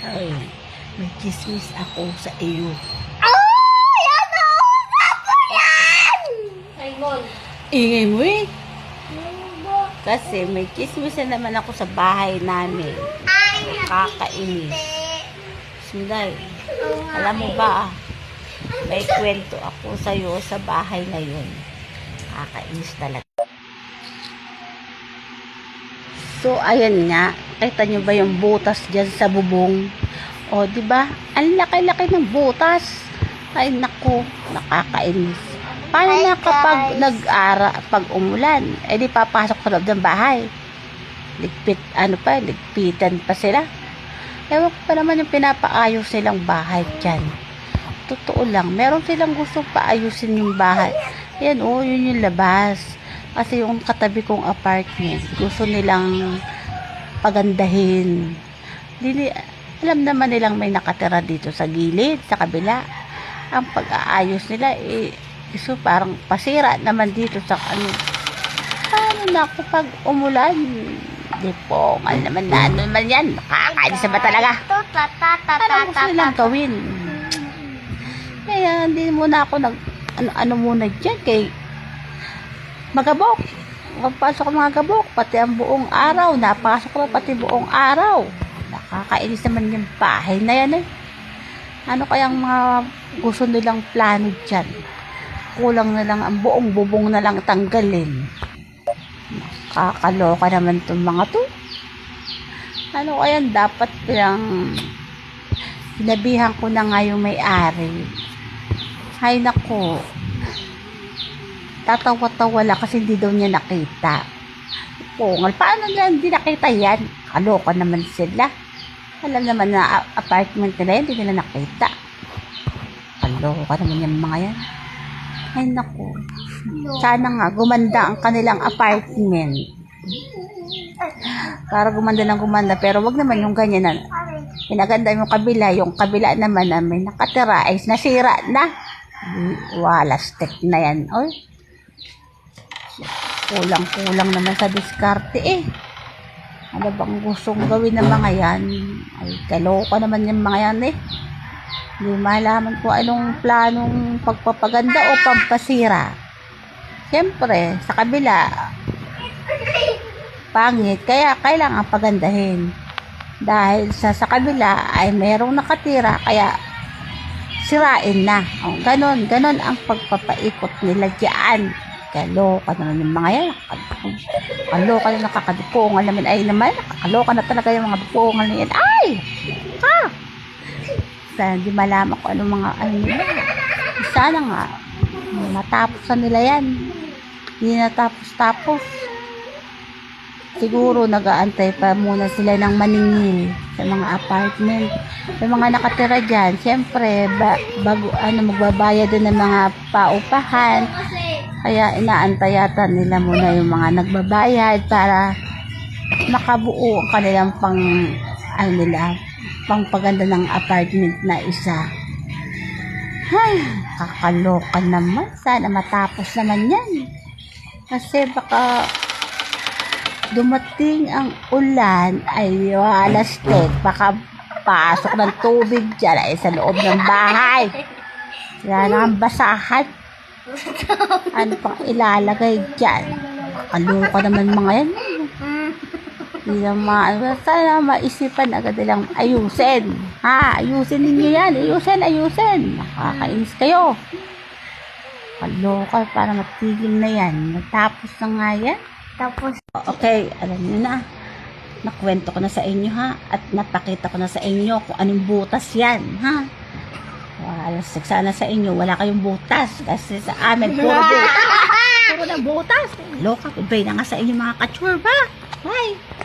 Ay, may chismis ako sa iyo. Ay! Ano? Ano yan? Raymond. Ingay mo eh. Ano ba? Kasi may chismis na naman ako sa bahay namin. Ay, Kakainis. Sinday, oo nga alam mo eh. ba, may kwento ako sa iyo sa bahay na yun. Kakainis talaga. So, ayan nga. Kita nyo ba yung butas dyan sa bubong? O, di ba? Ang laki-laki ng butas. Ay, naku. Nakakainis. Paano Hi, na kapag guys. pag umulan? Eh, di papasok sa loob ng bahay. Ligpitan pa sila. Ewan ko pa naman yung pinapaayos silang bahay dyan. Totoo lang. Meron silang gustong paayusin yung bahay. Yan, yun yung labas. Kasi yung katabi kong apartment, gusto nilang pagandahin. Alam naman nilang may nakatira dito sa gilid, sa kabila. Ang pag-aayos nila, so parang pasira naman dito sa ano. Paano na kapag umulan? Di po, naman yan. Nakakainis ba talaga? Ano gusto nilang gawin? Kaya hindi muna ako ano muna dyan kay magabok. Pagpasok ng magabok, pati ang buong araw. Napasok na pati buong araw. Nakakainis naman yung bahay na yan eh. Ano kayang mga gusto nilang plano dyan? Kulang na lang, ang buong bubong na lang tanggalin. Nakakaloka naman itong mga to. Ano kaya dapat lang sinabihan ko na nga yung may-ari. Hay nako. Tatawa-tawa lang kasi hindi daw niya nakita. Pungal, paano na hindi nakita yan? Kaloka naman sila. Alam naman na apartment nila yan, hindi nila nakita. Kaloka naman yung mga yan. Ay naku. Sana nga gumanda ang kanilang apartment. Para gumanda, pero wag naman yung ganyan na pinaganda yung kabila naman na may nakatira ay nasira na. Wala stick na yan. Oy. Kulang naman sa diskarte eh. Ano bang gustong gawin ng mga yan? Ay, kaloka naman yung mga yan eh. Hindi malaman ko anong planong pagpapaganda o pampasira. Siyempre, sa kabila, pangit, kaya kailangan pagandahin. Dahil sa kabila ay mayroong nakatira, kaya sirain na. O, ganon ang pagpapaikot nila dyan. Kaloka naman yung mga yan. Kaloka na nakakadupungan naman. Ay naman, kaloka na talaga yung mga dupungan na yan. Ay! Ha! Sana hindi malaman ko anong mga ano nila. Sana nga, matapos na nila yan. Hindi natapos-tapos. Siguro nag-aantay pa muna sila ng maningil sa mga apartment. Sa mga nakatira dyan, siyempre, magbabayad din ng mga paupahan. Kaya inaantay yata nila muna yung mga nagbabayad para makabuo ang kanilang pangpaganda ng apartment na isa. Ay, kakaloka naman. Sana matapos naman yan. Kasi baka dumating ang ulan ay walastek. Baka pasok ng tubig dyan ay sa loob ng bahay. Kaya ang basahan. Ano pang ilalagay dyan? Kaloka naman mga yan. Hindi naman, sana maisipan agad nilang ayusin. Ha, ayusin ninyo yan. Ayusin. Nakakainis kayo. Kaloka, para matigil na yan. Matapos na nga yan. Tapos, Okay, alam nyo na. Nakwento ko na sa inyo ha. At napakita ko na sa inyo kung anong butas yan ha. Sana sa inyo wala kayong butas. Kasi sa amin puro butas. Puro na butas. Loka, goodbye na nga sa inyo mga kachurba. Bye.